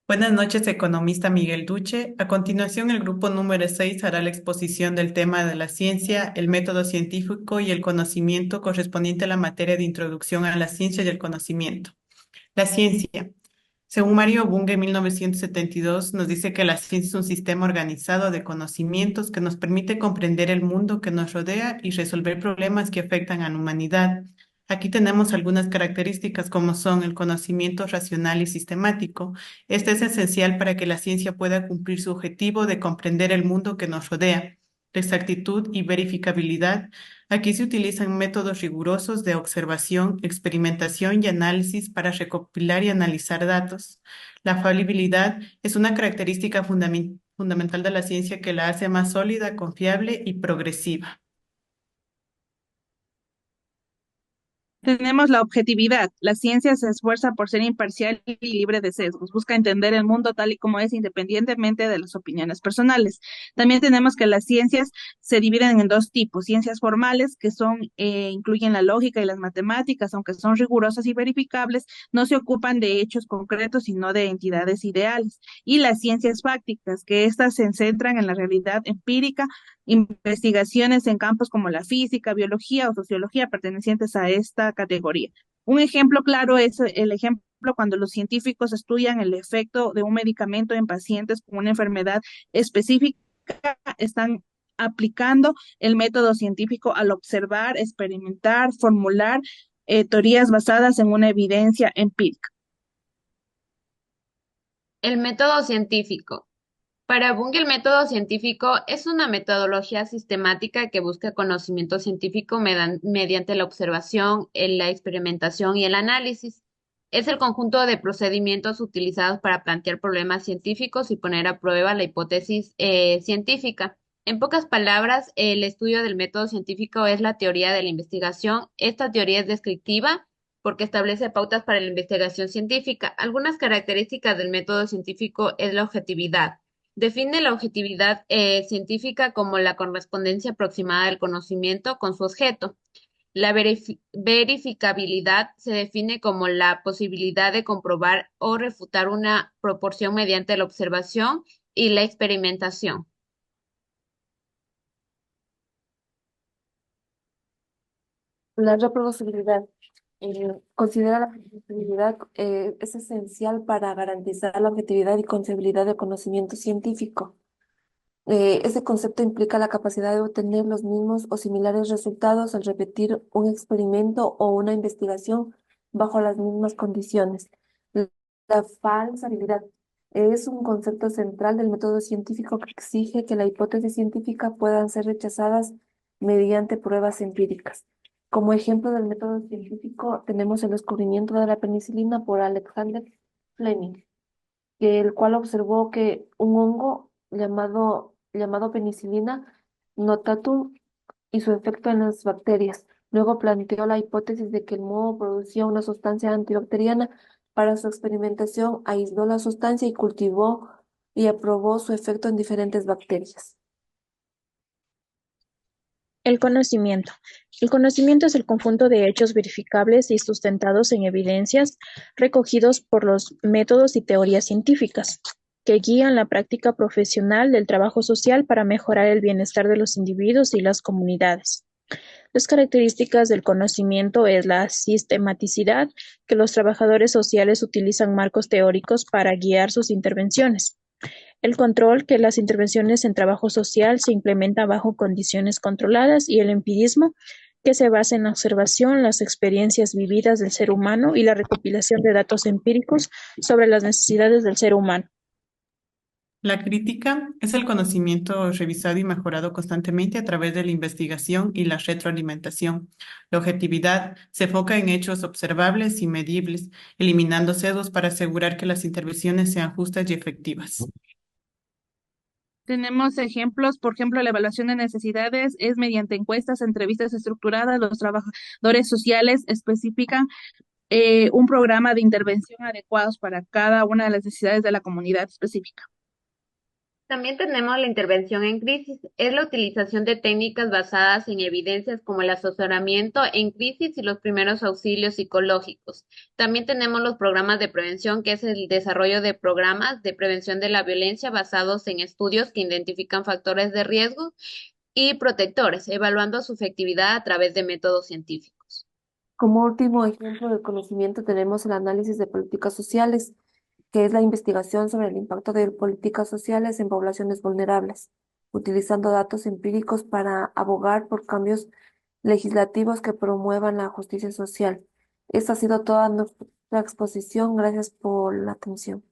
Buenas noches, economista Miguel Duche. A continuación, el grupo número 6 hará la exposición del tema de la ciencia, el método científico y el conocimiento correspondiente a la materia de introducción a la ciencia y el conocimiento. La ciencia. Según Mario Bunge, en 1972, nos dice que la ciencia es un sistema organizado de conocimientos que nos permite comprender el mundo que nos rodea y resolver problemas que afectan a la humanidad. Aquí tenemos algunas características como son el conocimiento racional y sistemático. Este es esencial para que la ciencia pueda cumplir su objetivo de comprender el mundo que nos rodea. La exactitud y verificabilidad. Aquí se utilizan métodos rigurosos de observación, experimentación y análisis para recopilar y analizar datos. La falibilidad es una característica fundamental de la ciencia que la hace más sólida, confiable y progresiva. Tenemos la objetividad. La ciencia se esfuerza por ser imparcial y libre de sesgos. Busca entender el mundo tal y como es, independientemente de las opiniones personales. También tenemos que las ciencias se dividen en dos tipos. Ciencias formales, que incluyen la lógica y las matemáticas, aunque son rigurosas y verificables, no se ocupan de hechos concretos, sino de entidades ideales. Y las ciencias fácticas, que estas se centran en la realidad empírica, investigaciones en campos como la física, biología o sociología pertenecientes a esta categoría. Un ejemplo claro es el ejemplo cuando los científicos estudian el efecto de un medicamento en pacientes con una enfermedad específica, están aplicando el método científico al observar, experimentar, formular teorías basadas en una evidencia empírica. El método científico. Para Bunge, el método científico es una metodología sistemática que busca conocimiento científico mediante la observación, la experimentación y el análisis. Es el conjunto de procedimientos utilizados para plantear problemas científicos y poner a prueba la hipótesis científica. En pocas palabras, el estudio del método científico es la teoría de la investigación. Esta teoría es descriptiva porque establece pautas para la investigación científica. Algunas características del método científico es la objetividad. Define la objetividad científica como la correspondencia aproximada del conocimiento con su objeto. La verificabilidad se define como la posibilidad de comprobar o refutar una proporción mediante la observación y la experimentación. La reproducibilidad. Considera la reproducibilidad es esencial para garantizar la objetividad y confiabilidad del conocimiento científico. Ese concepto implica la capacidad de obtener los mismos o similares resultados al repetir un experimento o una investigación bajo las mismas condiciones. La falsabilidad es un concepto central del método científico que exige que la hipótesis científica puedan ser rechazadas mediante pruebas empíricas. Como ejemplo del método científico tenemos el descubrimiento de la penicilina por Alexander Fleming, el cual observó que un hongo llamado penicilina notatum y su efecto en las bacterias. Luego planteó la hipótesis de que el moho producía una sustancia antibacteriana. Para su experimentación aisló la sustancia y cultivó y aprobó su efecto en diferentes bacterias. El conocimiento. El conocimiento es el conjunto de hechos verificables y sustentados en evidencias recogidos por los métodos y teorías científicas que guían la práctica profesional del trabajo social para mejorar el bienestar de los individuos y las comunidades. Las características del conocimiento es la sistematicidad, que los trabajadores sociales utilizan marcos teóricos para guiar sus intervenciones. El control, que las intervenciones en trabajo social se implementan bajo condiciones controladas, y el empirismo, que se basa en la observación, las experiencias vividas del ser humano y la recopilación de datos empíricos sobre las necesidades del ser humano. La crítica es el conocimiento revisado y mejorado constantemente a través de la investigación y la retroalimentación. La objetividad se enfoca en hechos observables y medibles, eliminando sesgos para asegurar que las intervenciones sean justas y efectivas. Tenemos ejemplos, por ejemplo, la evaluación de necesidades es mediante encuestas, entrevistas estructuradas, los trabajadores sociales especifican un programa de intervención adecuados para cada una de las necesidades de la comunidad específica. También tenemos la intervención en crisis. Es la utilización de técnicas basadas en evidencias como el asesoramiento en crisis y los primeros auxilios psicológicos. También tenemos los programas de prevención, que es el desarrollo de programas de prevención de la violencia basados en estudios que identifican factores de riesgo y protectores, evaluando su efectividad a través de métodos científicos. Como último ejemplo de conocimiento tenemos el análisis de políticas sociales, que es la investigación sobre el impacto de políticas sociales en poblaciones vulnerables, utilizando datos empíricos para abogar por cambios legislativos que promuevan la justicia social. Esta ha sido toda nuestra exposición. Gracias por la atención.